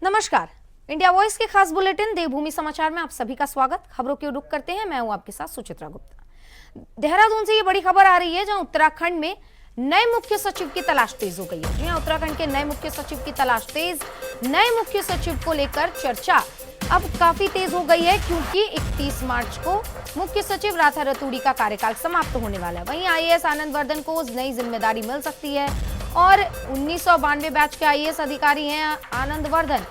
नमस्कार। India voice के खास बुलेटिन देवभूमि समाचार में आप सभी का स्वागत। खबरों की रुख करते हैं। मैं हूं आपके साथ सुचित्रा गुप्ता। देहरादून से ये बड़ी खबर आ रही है जहां उत्तराखंड में नए मुख्य सचिव की तलाश तेज हो गई है। जी हां, उत्तराखंड के नए मुख्य सचिव की तलाश तेज। नए मुख्य सचिव को लेकर चर्चा अब काफी तेज हो गई है क्योंकि 31 मार्च को मुख्य सचिव राधा रतूड़ी का कार्यकाल समाप्त होने वाला है। वहीं आईएएस आनंद वर्धन को नई जिम्मेदारी मिल सकती है और 1992 बैच के आईएएस अधिकारी हैं आनंद वर्धन।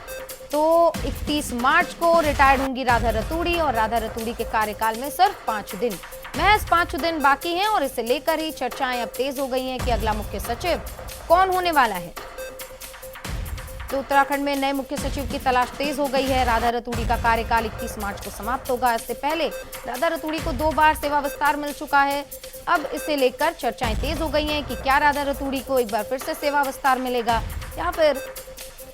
तो 31 मार्च को रिटायर्ड होंगी राधा रतूड़ी और राधा रतूड़ी के कार्यकाल में सिर्फ 5 दिन, महज 5 दिन बाकी हैं और इसे लेकर ही चर्चाएं अब तेज हो गई हैं कि अगला मुख्य सचिव कौन होने वाला है। तो उत्तराखंड में नए मुख्य सचिव की तलाश तेज हो गई है। राधा रतूड़ी का कार्यकाल 31 मार्च को समाप्त होगा। इससे पहले राधा रतूड़ी को 2 बार सेवा विस्तार मिल चुका है। अब इसे लेकर चर्चाएं तेज हो गई हैं कि क्या राधा रतूड़ी को एक बार फिर से सेवा विस्तार मिलेगा या फिर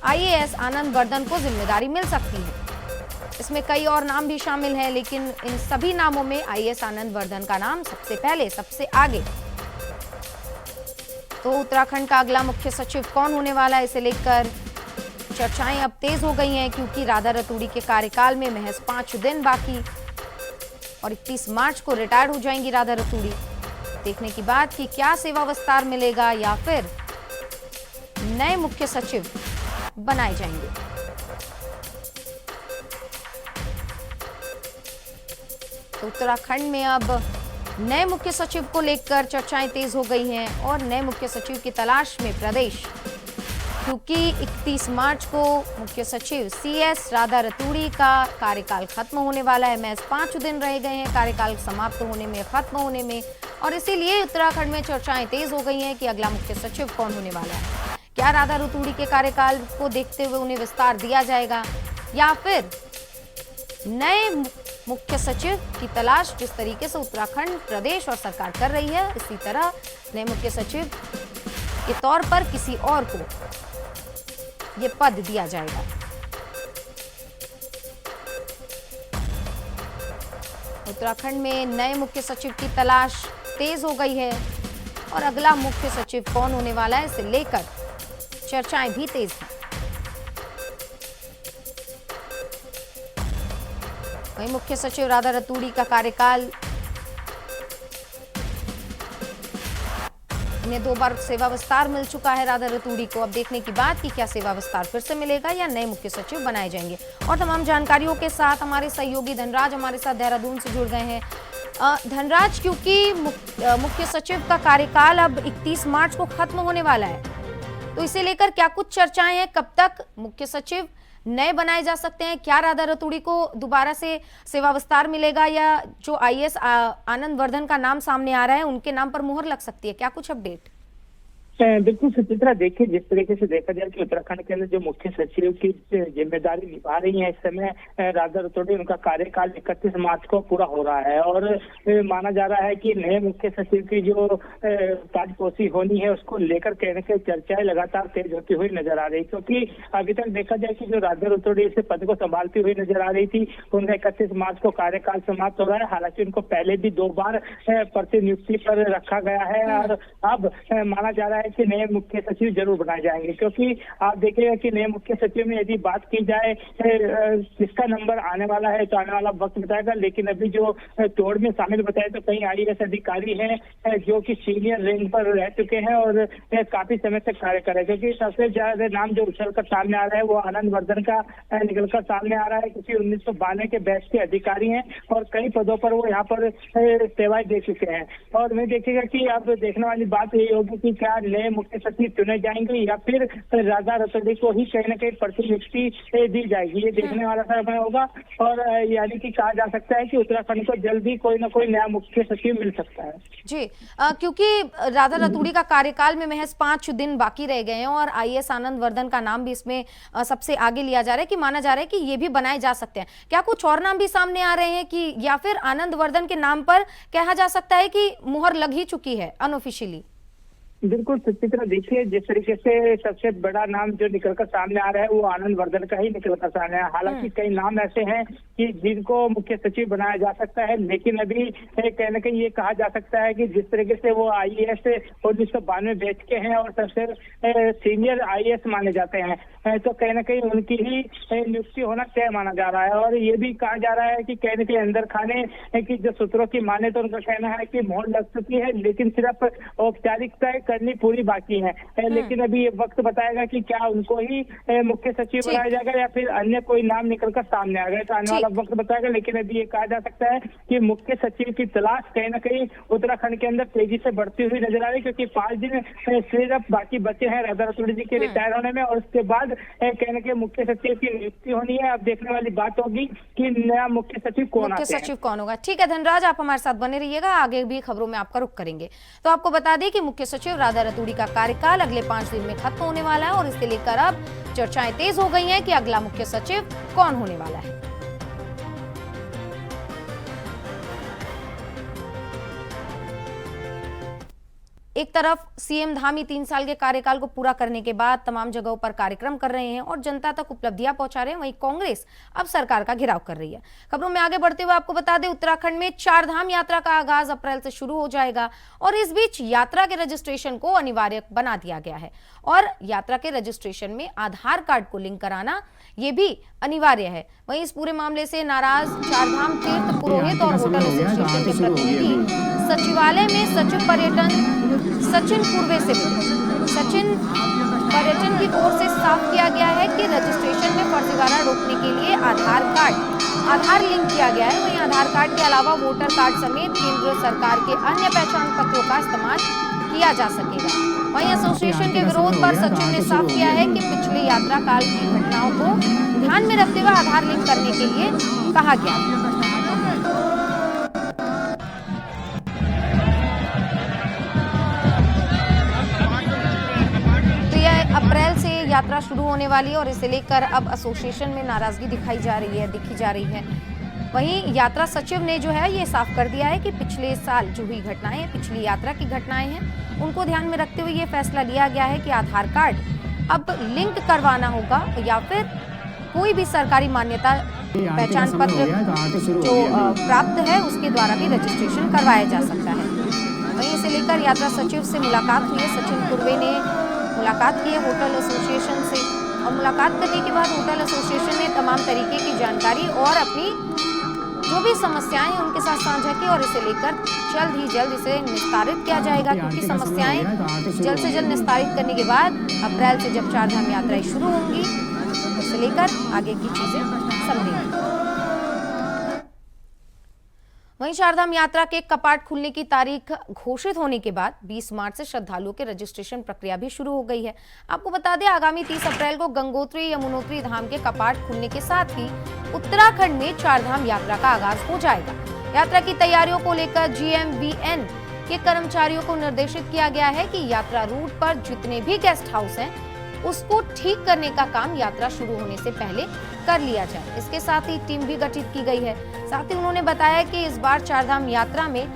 आईएएस आनंद वर्धन को जिम्मेदारी मिल सकती है। इसमें कई और नाम भी शामिल हैं, लेकिन इन सभी नामों में आईएएस आनंद वर्धन का नाम सबसे पहले, सबसे आगे। तो उत्तराखंड का अगला मुख्य सचिव कौन होने वाला है, इसे लेकर चर्चाएं अब तेज हो गई हैं क्योंकि राधा रतूड़ी के कार्यकाल में महज 5 दिन बाकी और 31 मार्च को रिटायर हो जाएंगी राधा रतूड़ी। देखने की बात कि क्या सेवा विस्तार मिलेगा या फिर नए मुख्य सचिव बनाए जाएंगे। तो उत्तराखंड में अब नए मुख्य सचिव को लेकर चर्चाएं तेज हो गई हैं और नए मुख्य सचिव की तलाश में प्रदेश, क्योंकि 31 मार्च को मुख्य सचिव सीएस राधा रतूड़ी का कार्यकाल खत्म होने वाला है। महज 5 दिन रह गए हैं कार्यकाल समाप्त होने में, खत्म होने में, और इसीलिए उत्तराखंड में चर्चाएं तेज हो गई हैं कि अगला मुख्य सचिव कौन होने वाला है। क्या राधा रतूड़ी के कार्यकाल को देखते हुए उन्हें विस्तार दिया जाएगा या फिर नए मुख्य सचिव की तलाश जिस तरीके से उत्तराखंड, प्रदेश और सरकार कर रही है, इसी तरह नए मुख्य सचिव के तौर पर किसी और को ये पद दिया जाएगा। उत्तराखंड में नए मुख्य सचिव की तलाश तेज हो गई है और अगला मुख्य सचिव कौन होने वाला है, इसे लेकर चर्चाएं भी तेज हैं। वहीं मुख्य सचिव राधा रतूड़ी का कार्यकाल, इन्हें 2 बार सेवा विस्तार मिल चुका है राधा रतूड़ी को। अब देखने की बात कि क्या सेवा विस्तार फिर से मिलेगा या नए मुख्य सचिव बनाए जाएंगे। और तमाम जानकारियों के साथ हमारे सहयोगी धनराज हमारे साथ देहरादून से जुड़ गए हैं। धनराज, क्योंकि मुख्य सचिव का कार्यकाल अब 31 मार्च को खत्म होने वाला है, तो इसे लेकर क्या कुछ चर्चाएं हैं? कब तक मुख्य सचिव नए बनाए जा सकते हैं? क्या राधा रतूड़ी को दोबारा से सेवा विस्तार मिलेगा या जो आईएएस आनंद वर्धन का नाम सामने आ रहा है उनके नाम पर मुहर लग सकती है? क्या कुछ अपडेट? बिल्कुल सुचित्रा, देखिए जिस तरीके से देखा जाए कि उत्तराखंड के अंदर जो मुख्य सचिव की जिम्मेदारी निभा रही है इस समय राधा रतूड़ी, उनका कार्यकाल 31 मार्च को पूरा हो रहा है और माना जा रहा है कि नए मुख्य सचिव की जो ताजपोशी होनी है उसको लेकर कहने के चर्चाएं लगातार तेज होती हुई नजर आ रही, क्योंकि अभी तक देखा जाए कि जो राधा रतूड़ी इस पद को संभालती हुई नजर आ रही थी, उनका 31 मार्च को कार्यकाल समाप्त हो रहा है। हालांकि उनको पहले भी 2 बार प्रतिनियुक्ति पर रखा गया है और अब माना जा रहा है कि नए मुख्य सचिव जरूर बनाए जाएंगे, क्योंकि आप देखिएगा कि नए मुख्य सचिव में यदि बात की जाए किसका नंबर आने वाला है तो आने वाला वक्त बताएगा, लेकिन अभी जो तोड़ में शामिल बताए तो कई आईएएस अधिकारी हैं जो कि सीनियर रैंक पर रह चुके हैं और काफी समय तक कार्य कर रहे हैं, क्योंकि सबसे ज्यादा नाम जो उछलकर सामने आ रहा है वो आनंद वर्धन का निकलकर सामने आ रहा है, क्योंकि 1992 के बैच के अधिकारी हैं और कई पदों पर वो यहाँ पर सेवाएं दे चुके हैं। और मैं देखिएगा कि अब देखने वाली बात यही होगी कि क्या नए मुख्य सचिव चुने जाएंगे या फिर राधा रतूड़ी को ही कहीं न कहीं प्रतिनियुक्ति दी जाएगी, ये देखने वाला समय होगा। और यानी कि कहा जा सकता है कि उत्तराखंड को जल्दी कोई ना कोई नया मुख्य सचिव मिल सकता है। जी, क्योंकि राधा रतूड़ी का कार्यकाल में महज 5 दिन बाकी रह गए हैं और आईएएस आनंद वर्धन का नाम भी इसमें सबसे आगे लिया जा रहा है कि माना जा रहा है कि ये भी बनाए जा सकते हैं। क्या कुछ और नाम भी सामने आ रहे हैं कि या फिर आनंद वर्धन के नाम पर कहा जा सकता है कि मुहर लग ही चुकी है अनऑफिशियली? बिल्कुल सुचित्रा, देखिए जिस तरीके से सबसे बड़ा नाम जो निकलकर सामने आ रहा है वो आनंद वर्धन का ही निकलकर सामने आया। हालांकि कई नाम ऐसे हैं कि जिनको मुख्य सचिव बनाया जा सकता है, लेकिन अभी कहीं न कहीं ये कहा जा सकता है कि जिस तरीके से वो IAS 1992 बैच के हैं और सबसे सीनियर IAS माने जाते हैं, तो कहीं न कहीं उनकी ही नियुक्ति होना तय माना जा रहा है। और ये भी कहा जा रहा है कि कहीं न कहीं अंदर खाने की जो सूत्रों की माने तो उनका कहना है कि मोहर लग चुकी है, लेकिन सिर्फ औपचारिकताएं करनी पूरी बाकी है। लेकिन अभी ये वक्त बताएगा कि क्या उनको ही मुख्य सचिव बनाया जाएगा या फिर अन्य कोई नाम निकलकर सामने आ गए, तो आने वाला वक्त बताएगा। लेकिन अभी ये कहा जा सकता है कि मुख्य सचिव की तलाश कहीं न कहीं उत्तराखंड के अंदर तेजी से बढ़ती हुई नजर आ रही है, क्योंकि 5 दिन सिर्फ बाकी बचे हैं राधा रतूड़ी जी के रिटायर होने में, और उसके बाद कहीं न कहीं मुख्य सचिव की नियुक्ति होनी है। अब देखने वाली बात होगी कि नया मुख्य सचिव कौन होगा। ठीक है धनराज, आप हमारे साथ बने रहिएगा, आगे भी खबरों में आपका रुख करेंगे। तो आपको बता दें कि मुख्य सचिव राधा रतूड़ी का कार्यकाल अगले 5 दिन में खत्म होने वाला है और इसे लेकर अब चर्चाएं तेज हो गई हैं कि अगला मुख्य सचिव कौन होने वाला है। एक तरफ सीएम धामी 3 साल के कार्यकाल को पूरा करने के बाद तमाम जगहों पर कार्यक्रम कर रहे हैं और जनता तक उपलब्धियां पहुंचा रहे हैं, वहीं कांग्रेस अब सरकार का घेराव कर रही है। खबरों में आगे बढ़ते हुए आपको बता दें, उत्तराखंड में 4 धाम यात्रा का आगाज अप्रैल से शुरू हो जाएगा और इस बीच यात्रा के रजिस्ट्रेशन को अनिवार्य बना दिया गया है और यात्रा के रजिस्ट्रेशन में आधार कार्ड को लिंक कराना ये भी अनिवार्य है। वहीं इस पूरे मामले से नाराज 4 धाम तीर्थ पुरोहित और होटल एसोसिएशन के प्रतिनिधि सचिवालय में सचिव पर्यटन सचिन पूर्वे से मिले। सचिन पर्यटन की ओर से साफ किया गया है कि रजिस्ट्रेशन में फर्जीवाड़ा रोकने के लिए आधार लिंक किया गया है। वहीं आधार कार्ड के अलावा वोटर कार्ड समेत केंद्र सरकार के अन्य पहचान पत्रों का इस्तेमाल किया जा सकेगा। वहीं एसोसिएशन के विरोध पर सचिव ने साफ किया है कि पिछली यात्रा काल की घटनाओं को ध्यान में रखते हुए आधार लिंक करने के लिए कहा गया। अप्रैल से यात्रा शुरू होने वाली है और इसे लेकर अब एसोसिएशन में नाराजगी दिखी जा रही है। वहीं यात्रा सचिव ने जो है ये साफ कर दिया है कि पिछले साल जो हुई घटनाएं, पिछली यात्रा की घटनाएं हैं, उनको ध्यान में रखते हुए ये फैसला लिया गया है कि आधार कार्ड अब लिंक करवाना होगा या फिर कोई भी सरकारी मान्यता पहचान पत्र जो प्राप्त है उसके द्वारा भी रजिस्ट्रेशन करवाया जा सकता है। वहीं इसे लेकर यात्रा सचिव से मुलाकात हुई है। सचिन पूर्वे ने मुलाकात की है होटल एसोसिएशन से और मुलाकात करने के बाद होटल एसोसिएशन ने तमाम तरीके की जानकारी और अपनी जो भी समस्याएं हैं उनके साथ साझा की और इसे लेकर जल्द ही जल्द इसे निस्तारित किया जाएगा, क्योंकि समस्याएं जल्द से जल्द निस्तारित करने के बाद अप्रैल से जब 4 धाम यात्राएं शुरू होंगी उसे लेकर आगे की चीजें समझेंगे। वहीं 4 धाम यात्रा के कपाट खुलने की तारीख घोषित होने के बाद 20 मार्च से श्रद्धालुओं के रजिस्ट्रेशन प्रक्रिया भी शुरू हो गई है। आपको बता दें, आगामी 30 अप्रैल को गंगोत्री यमुनोत्री धाम के कपाट खुलने के साथ ही उत्तराखंड में 4 धाम यात्रा का आगाज हो जाएगा। यात्रा की तैयारियों को लेकर GMVN के कर्मचारियों को निर्देशित किया गया है कि यात्रा रूट पर जितने भी गेस्ट हाउस हैं उसको ठीक करने का काम यात्रा शुरू होने से पहले कर लिया जाए। इसके साथ ही टीम भी गठित की गई है। साथ ही उन्होंने बताया कि इस बार 4 धाम यात्रा में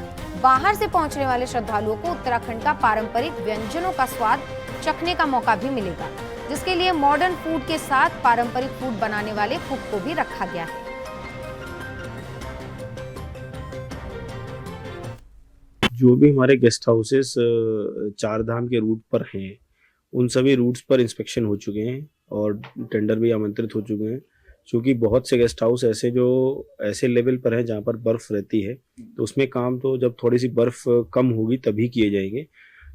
बाहर से पहुंचने वाले श्रद्धालुओं को उत्तराखंड का पारंपरिक व्यंजनों का स्वाद चखने का मौका भी मिलेगा, जिसके लिए मॉडर्न फूड के साथ पारंपरिक फूड बनाने वाले कुक को भी रखा गया है। जो भी हमारे गेस्ट हाउसेस 4 धाम के रूट पर हैं, उन सभी रूट्स पर इंस्पेक्शन हो चुके हैं और टेंडर भी आमंत्रित हो चुके हैं। क्योंकि बहुत से गेस्ट हाउस ऐसे जो ऐसे लेवल पर हैं जहाँ पर बर्फ़ रहती है, तो उसमें काम तो जब थोड़ी सी बर्फ़ कम होगी तभी किए जाएंगे।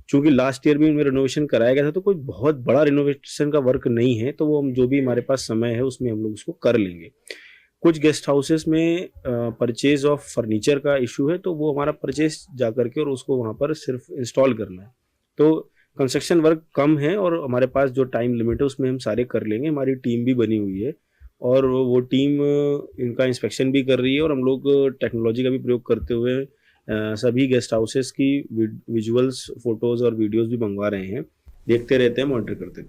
चूँकि लास्ट ईयर भी उनमें रिनोवेशन कराया गया था, तो कोई बहुत बड़ा रिनोवेशन का वर्क नहीं है, तो वो हम जो भी हमारे पास समय है उसमें हम लोग उसको कर लेंगे। कुछ गेस्ट हाउसेस में परचेज ऑफ फर्नीचर का इशू है, तो वो हमारा परचेज जा करके और उसको वहाँ पर सिर्फ इंस्टॉल करना है। तो कंस्ट्रक्शन वर्क कम है और हमारे पास जो टाइम लिमिट है उसमें हम सारे कर लेंगे। हमारी टीम भी बनी हुई है और वो टीम इनका इंस्पेक्शन भी कर रही है और हम लोग टेक्नोलॉजी का भी प्रयोग करते हुए सभी गेस्ट हाउसेस की विजुअल्स, फोटोज और वीडियोस भी मंगवा रहे हैं, देखते रहते हैं, मॉनिटर करते हैं।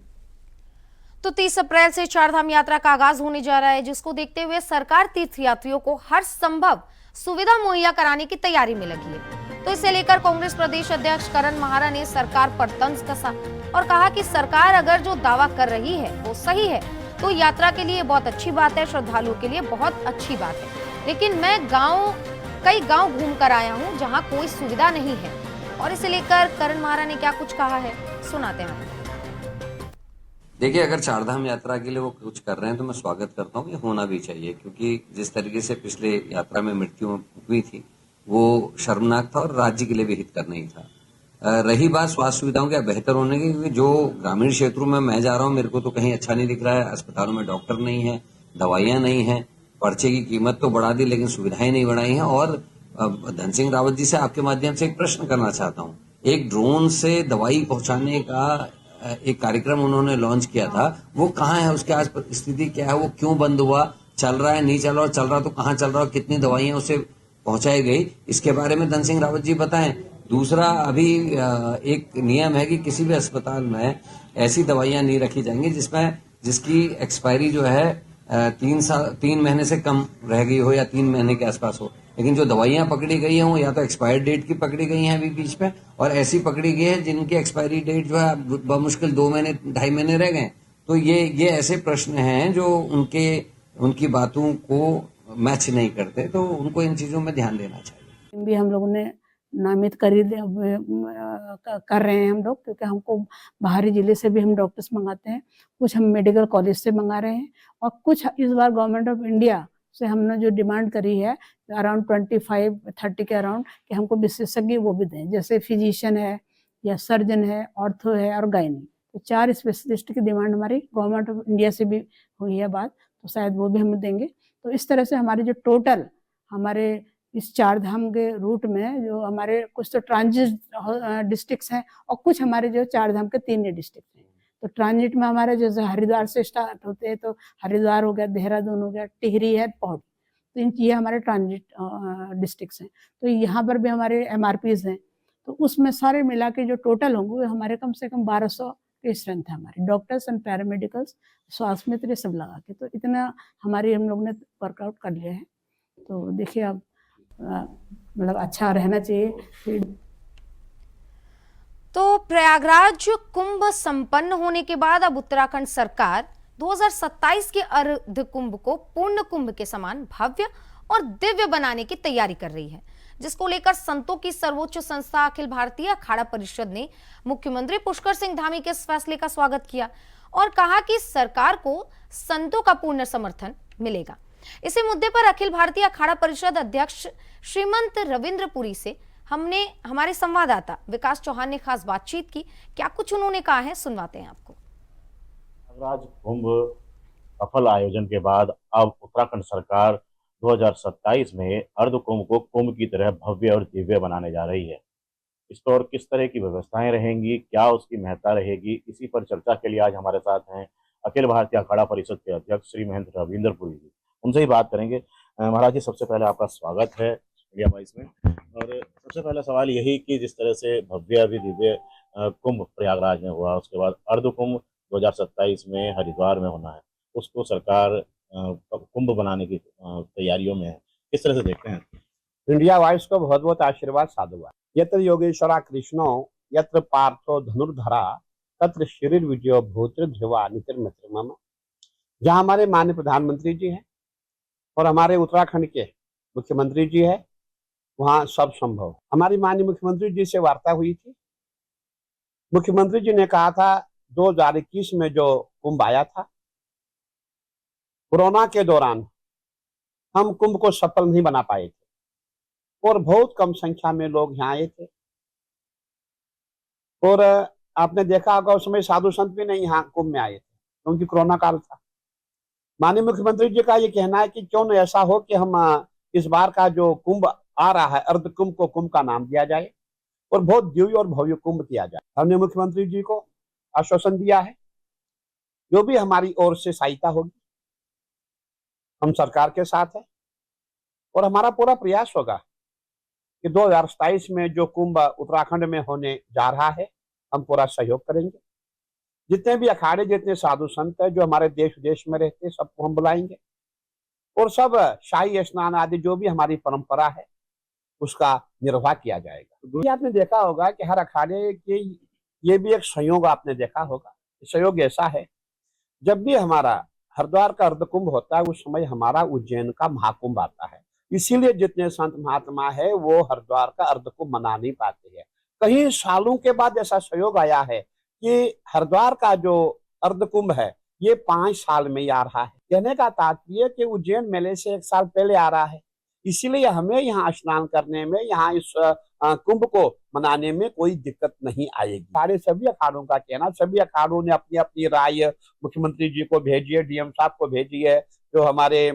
तो 30 अप्रैल से 4 धाम यात्रा का आगाज होने जा रहा है, जिसको देखते हुए सरकार तीर्थयात्रियों को हर संभव सुविधा मुहैया कराने की तैयारी में लगी है। तो इसे लेकर कांग्रेस प्रदेश अध्यक्ष करण माहरा ने सरकार पर तंज कसा और कहा कि सरकार अगर जो दावा कर रही है वो सही है तो यात्रा के लिए बहुत अच्छी बात है, श्रद्धालुओं के लिए बहुत अच्छी बात है, लेकिन मैं कई गांव घूम कर आया हूं जहां कोई सुविधा नहीं है। और इसे लेकर करण माहरा ने क्या कुछ कहा है, सुनाते हैं। देखिए, अगर चारधाम यात्रा के लिए वो कुछ कर रहे हैं तो मैं स्वागत करता हूँ, ये होना भी चाहिए, क्योंकि जिस तरीके से पिछले यात्रा में मृत्यु हुई थी वो शर्मनाक था और राज्य के लिए भी हितकर नहीं था। रही बात स्वास्थ्य सुविधाओं के बेहतर होने की, क्योंकि जो ग्रामीण क्षेत्रों में मैं जा रहा हूँ मेरे को तो कहीं अच्छा नहीं दिख रहा है। अस्पतालों में डॉक्टर नहीं है, दवाइयां नहीं है, पर्चे की कीमत तो बढ़ा दी लेकिन सुविधाएं नहीं बढ़ाई हैं। और धन सिंह रावत जी से आपके माध्यम से एक प्रश्न करना चाहता हूँ। एक ड्रोन से दवाई पहुंचाने का एक कार्यक्रम उन्होंने लॉन्च किया था, वो कहाँ है, उसकी आज स्थिति क्या है, वो क्यों बंद हुआ, चल रहा है, नहीं चल रहा, और चल रहा तो कहाँ चल रहा, कितनी दवाइयां उसे पहुंचाई गई, इसके बारे में धन सिंह रावत जी बताएं। दूसरा, अभी एक नियम है कि किसी भी अस्पताल में ऐसी दवाइयां नहीं रखी जाएंगी जिसकी एक्सपायरी जो है 3 महीने से कम रह गई हो या 3 महीने के आसपास हो। लेकिन जो दवाइयां पकड़ी गई हैं वो या तो एक्सपायरी डेट की पकड़ी गई हैं अभी बीच में, और ऐसी पकड़ी गई है जिनकी एक्सपायरी डेट जो है बमुश्किल 2 महीने 2.5 महीने रह गए। तो ये ऐसे प्रश्न हैं जो उनकी बातों को मैच नहीं करते, तो उनको इन चीजों में ध्यान देना चाहिए। भी हम लोगों ने नामित कर रहे हैं हम लोग, क्योंकि हमको बाहरी जिले से भी हम डॉक्टर्स मंगाते हैं, कुछ हम मेडिकल कॉलेज से मंगा रहे हैं, और कुछ इस बार गवर्नमेंट ऑफ इंडिया से हमने जो डिमांड करी है अराउंड 25-30 के अराउंड कि हमको विशेषज्ञ वो भी दें, जैसे फिजिशियन है या सर्जन है, ऑर्थो है और गायनी। तो 4 स्पेशलिस्ट की डिमांड हमारी गवर्नमेंट ऑफ इंडिया से भी हुई है बात, तो शायद वो भी हमें देंगे। तो इस तरह से हमारे जो टोटल हमारे इस चारधाम के रूट में जो हमारे कुछ तो ट्रांजिट डिस्ट्रिक्ट्स हैं और कुछ हमारे जो चारधाम के 3 डिस्ट्रिक्ट हैं। तो ट्रांजिट में हमारे जैसे हरिद्वार से स्टार्ट होते हैं, तो हरिद्वार हो गया, देहरादून हो गया, टिहरी है, पौड़ी, तो ये हमारे ट्रांजिट डिस्ट्रिक्ट्स हैं। तो यहाँ पर भी हमारे MRPs हैं, तो उसमें सारे मिला के जो टोटल होंगे वो हमारे कम से कम 1200 की स्ट्रेंथ है हमारे डॉक्टर्स एंड पैरामेडिकल्स, स्वास्थ्य मित्र, ये सब लगा के। तो इतना हमारी हम लोग ने वर्कआउट कर लिया है। तो देखिए अब मतलब अच्छा रहना चाहिए। तो प्रयागराज कुंभ संपन्न होने के बाद अब उत्तराखंड सरकार 2027 के अर्ध कुंभ को पूर्ण कुंभ के समान भव्य और दिव्य बनाने की तैयारी कर रही है, जिसको लेकर संतों की सर्वोच्च संस्था अखिल भारतीय अखाड़ा परिषद ने मुख्यमंत्री पुष्कर सिंह धामी के इस फैसले का स्वागत किया और कहा कि सरकार को संतों का पूर्ण समर्थन मिलेगा। इसी मुद्दे पर अखिल भारतीय अखाड़ा परिषद अध्यक्ष श्रीमंत रविंद्रपुरी से हमारे संवाददाता विकास चौहान ने खास बातचीत की। क्या कुछ उन्होंने कहा है, सुनवाते हैं आपको। प्रयागराज कुंभ सफल आयोजन के बाद अब उत्तराखंड सरकार 2027 में अर्ध कुंभ को कुंभ की तरह भव्य और दिव्य बनाने जा रही है। इस पर किस तरह की व्यवस्थाएं रहेंगी, क्या उसकी महत्ता रहेगी, इसी पर चर्चा के लिए आज हमारे साथ हैं अखिल भारतीय अखाड़ा परिषद के अध्यक्ष श्री महेंद्र रविंद्रपुरी जी। उनसे ही बात करेंगे। महाराज जी, सबसे पहले आपका स्वागत है मीडिया वॉइस में। और सबसे पहला सवाल यही कि जिस तरह से भव्य भी दिव्य कुंभ प्रयागराज में हुआ, उसके बाद अर्ध कुंभ 2027 में हरिद्वार में होना है, उसको सरकार कुंभ बनाने की तैयारियों में है, किस तरह से देखते हैं? इंडिया वॉइस को बहुत बहुत आशीर्वाद साधुवाद। यत्र योगेश्वरा कृष्णो यत्र पार्थो धनुर्धरा तत्र शरीर विजयो भूत्र ध्रुवा नितिर मित्र मम। जहाँ हमारे माननीय प्रधानमंत्री जी हैं और हमारे उत्तराखंड के मुख्यमंत्री जी है, वहाँ सब संभव। हमारी माननीय मुख्यमंत्री जी से वार्ता हुई थी। मुख्यमंत्री जी ने कहा था 2021 में जो कुंभ आया था, कोरोना के दौरान हम कुंभ को सफल नहीं बना पाए थे और बहुत कम संख्या में लोग यहाँ आए थे। और आपने देखा होगा उस समय साधु संत भी नहीं यहाँ कुंभ में आए थे क्योंकि कोरोना काल था। माननीय मुख्यमंत्री जी का ये कहना है कि क्यों न ऐसा हो कि हम इस बार का जो कुंभ आ रहा है अर्ध कुंभ को कुंभ का नाम दिया जाए और बहुत दिव्य और भव्य कुंभ किया जाए। हमने मुख्यमंत्री जी को आश्वासन दिया है जो भी हमारी ओर से सहायता होगी हम सरकार के साथ हैं और हमारा पूरा प्रयास होगा कि 2027 में जो कुंभ उत्तराखंड में होने जा रहा है हम पूरा सहयोग करेंगे। जितने भी अखाड़े, जितने साधु संत हैं जो हमारे देश विदेश में रहते हैं, सबको हम बुलाएंगे और सब शाही स्नान आदि जो भी हमारी परंपरा है उसका निर्वाह किया जाएगा। ये आपने देखा होगा कि हर अखाड़े के ये भी एक संयोग आपने देखा होगा। संयोग ऐसा है, जब भी हमारा हरिद्वार का अर्धकुंभ होता है उस समय हमारा उज्जैन का महाकुंभ आता है। इसीलिए जितने संत महात्मा है वो हरिद्वार का अर्धकुंभ मना नहीं पाते हैं। कई सालों के बाद ऐसा संयोग आया है कि हरिद्वार का जो अर्धकुंभ है ये 5 साल में ही आ रहा है। कहने का तात्पर्य कि उज्जैन मेले से 1 साल पहले आ रहा है, इसीलिए हमें यहाँ स्नान करने में, यहाँ इस कुंभ को मनाने में कोई दिक्कत नहीं आएगी। सारे सभी अखाड़ों का कहना, सभी अखाड़ों ने अपनी अपनी राय मुख्यमंत्री जी को भेजी है, डीएम साहब को भेजी है, जो हमारे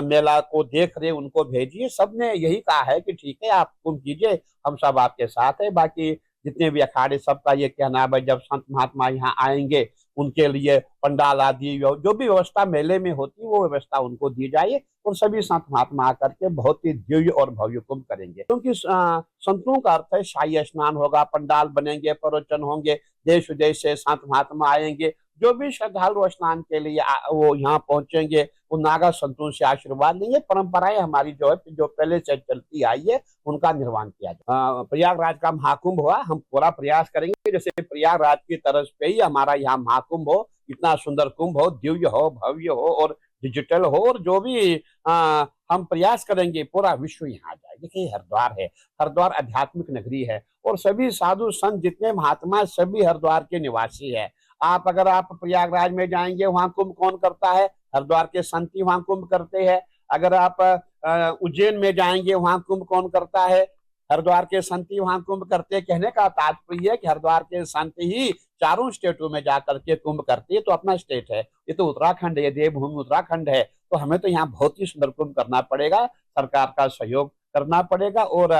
मेला को देख रहे उनको भेजी है। सबने यही कहा है कि ठीक है आप कुंभ कीजिए, हम सब आपके साथ है। बाकी जितने भी अखाड़े सबका ये कहना है भाई जब संत महात्मा यहाँ आएंगे उनके लिए पंडाल आदि जो भी व्यवस्था मेले में होती है वो व्यवस्था उनको दी जाए और सभी संत महात्मा आकर के बहुत ही दिव्य और भव्य कुंभ करेंगे। क्योंकि संतों का अर्थ है शाही स्नान होगा, पंडाल बनेंगे, प्रवचन होंगे, देश विदेश से संत महात्मा आएंगे। जो भी श्रद्धालु स्नान के लिए वो यहाँ पहुंचेंगे वो नागा संतों से आशीर्वाद लेंगे। परंपराएं हमारी जो है जो पहले से चलती आई है उनका निर्वहन किया जाए। प्रयागराज का महाकुंभ हुआ, हम पूरा प्रयास करेंगे जैसे प्रयागराज की तरफ पे ही हमारा यहाँ महाकुंभ हो, इतना सुंदर कुंभ हो, दिव्य हो, भव्य हो और डिजिटल हो। और जो भी हम प्रयास करेंगे पूरा विश्व यहाँ आ जाए। देखिए हरिद्वार है, हरिद्वार आध्यात्मिक नगरी है और सभी साधु संत जितने महात्मा सभी हरिद्वार के निवासी है। अगर आप प्रयागराज में जाएंगे वहां कुंभ कौन करता है? हरिद्वार के संत ही वहां कुंभ करते हैं। अगर आप उज्जैन में जाएंगे वहां कुंभ कौन करता है? हरिद्वार के संत ही वहां कुंभ करते हैं। कहने का तात्पर्य है कि हरिद्वार के संत ही चारों स्टेटों में जाकर के कुंभ करते हैं। तो अपना स्टेट है, ये तो उत्तराखंड है, ये देवभूमि उत्तराखंड है, तो हमें तो यहाँ बहुत ही सुंदर कुंभ करना पड़ेगा, सरकार का सहयोग करना पड़ेगा। और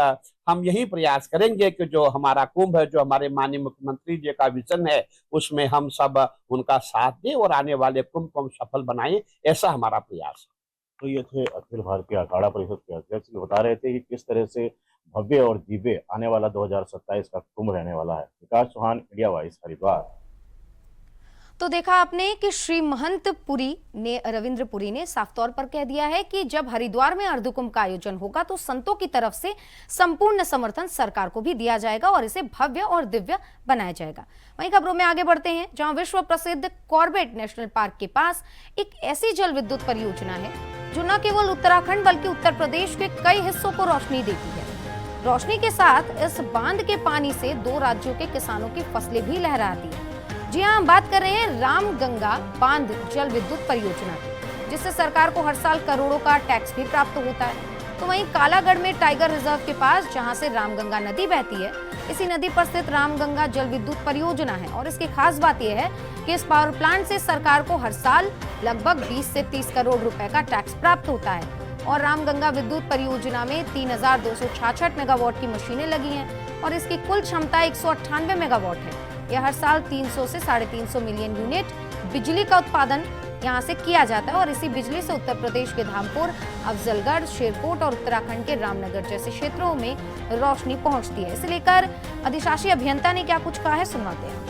हम यही प्रयास करेंगे कि जो हमारा कुंभ है, जो हमारे माननीय मुख्यमंत्री जी का विजन है, उसमें हम सब उनका साथ दें और आने वाले कुंभ को हम सफल बनाएं, ऐसा हमारा प्रयास है। तो ये थे अखिल भारतीय अखाड़ा परिषद के अध्यक्ष, बता रहे थे कि किस तरह से भव्य और दिव्य आने वाला 2027 का कुंभ रहने वाला है। विकास चौहान, इंडिया वॉइस, हरिद्वार। तो देखा आपने कि श्री महंत पुरी ने, रविंद्र पुरी ने साफ तौर पर कह दिया है कि जब हरिद्वार में अर्धकुंभ का आयोजन होगा तो संतों की तरफ से संपूर्ण समर्थन सरकार को भी दिया जाएगा और इसे भव्य और दिव्य बनाया जाएगा। वहीं खबरों में आगे बढ़ते हैं, जहां विश्व प्रसिद्ध कॉर्बेट नेशनल पार्क के पास एक ऐसी जल विद्युत परियोजना है जो न केवल उत्तराखंड बल्कि उत्तर प्रदेश के कई हिस्सों को रोशनी देती है। रोशनी के साथ इस बांध के पानी से 2 राज्यों के किसानों की फसलें भी लहराती है। जी हाँ, हम बात कर रहे हैं रामगंगा बांध जल विद्युत परियोजना की, जिससे सरकार को हर साल करोड़ों का टैक्स भी प्राप्त होता है। तो वहीं कालागढ़ में टाइगर रिजर्व के पास, जहां से रामगंगा नदी बहती है, इसी नदी पर स्थित रामगंगा जल विद्युत परियोजना है। और इसकी खास बात यह है कि इस पावर प्लांट से सरकार को हर साल लगभग 20 से 30 करोड़ रुपए का टैक्स प्राप्त होता है। और रामगंगा विद्युत परियोजना में 3266 मेगावाट की मशीनें लगी हैं और इसकी कुल क्षमता 198 मेगावाट है। यह हर साल 300 से 350 मिलियन यूनिट बिजली का उत्पादन यहाँ से किया जाता है और इसी बिजली से उत्तर प्रदेश के धामपुर, अफजलगढ़, शेरकोट और उत्तराखंड के रामनगर जैसे क्षेत्रों में रोशनी पहुंचती है। इसे लेकर अधिशासी अभियंता ने क्या कुछ कहा है, सुनाते हैं।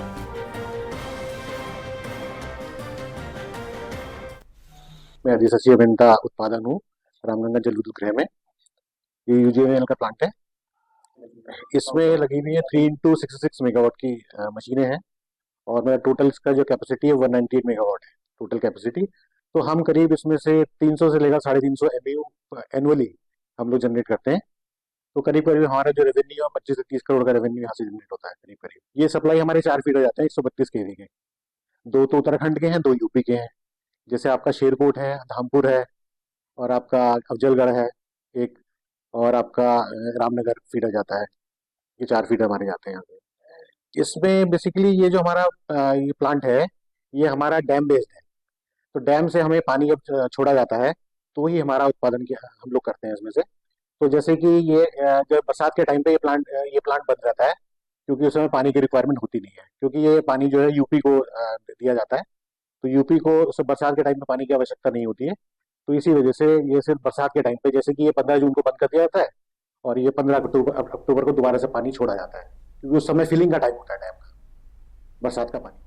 मैं अधिशासी अभियंता उत्पादन हूँ रामगंगा जल विद्युत गृह में। ये यूजीएनएल का प्लांट है। इसमें लगी हुई है 3x66 मेगावाट की मशीनें हैं और मेरा टोटल इसका जो कैपेसिटी है 198 मेगावाट है टोटल कैपेसिटी। तो हम करीब इसमें से 300 से लेकर 350 एमयू एनुअली हम लोग जनरेट करते हैं। तो करीब करीब हमारा जो रेवेन्यू है 25 से 30 करोड़ का रेवेन्यू यहाँ से जनरेट होता है करीब करीब। ये सप्लाई हमारे 4 फीडर जाते हैं 132 केवी के, 2 तो उत्तराखंड के हैं, 2 यूपी के हैं। जैसे आपका शेरकोट है, धामपुर है और आपका अफजलगढ़ है एक, और आपका रामनगर फीडर जाता है। ये 4 फीडर हमारे जाते हैं यहाँ पे। इसमें बेसिकली ये जो हमारा ये प्लांट है ये हमारा डैम बेस्ड है। तो डैम से हमें पानी जब छोड़ा जाता है तो ही हमारा उत्पादन हम लोग करते हैं इसमें से। तो जैसे कि ये जब बरसात के टाइम पे ये प्लांट बंद रहता है क्योंकि उसमें पानी की रिक्वायरमेंट होती नहीं है, क्योंकि ये पानी जो है यूपी को दिया जाता है। तो यूपी को बरसात के टाइम में पानी की आवश्यकता नहीं होती है। तो इसी वजह से ये सिर्फ बरसात के टाइम पे, जैसे कि ये 15 जून को बंद कर दिया जाता है और ये 15 अक्टूबर को दोबारा से पानी छोड़ा जाता है, क्योंकि उस समय फिलिंग का टाइम होता है डैम का, बरसात का पानी।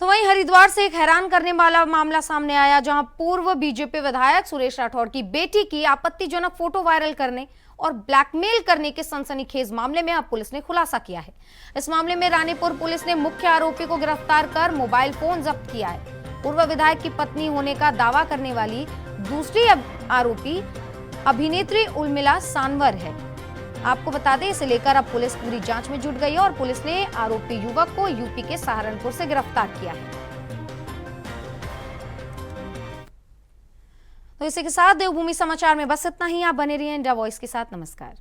तो वहीं हरिद्वार से एक हैरान करने वाला मामला सामने आया, जहां पूर्व बीजेपी विधायक सुरेश राठौर की बेटी की आपत्तिजनक फोटो वायरल करने और ब्लैकमेल करने के सनसनीखेज मामले में अब पुलिस ने खुलासा किया है। इस मामले में रानीपुर पुलिस ने मुख्य आरोपी को गिरफ्तार कर मोबाइल फोन जब्त किया है। पूर्व विधायक की पत्नी होने का दावा करने वाली दूसरी आरोपी अभिनेत्री उर्मिला सानवर है। आपको बता दें, इसे लेकर अब पुलिस पूरी जांच में जुट गई है और पुलिस ने आरोपी युवक को यूपी के सहारनपुर से गिरफ्तार किया है। तो इसी के साथ देवभूमि समाचार में बस इतना ही। आप बने रहिए इंडिया वॉइस के साथ। नमस्कार।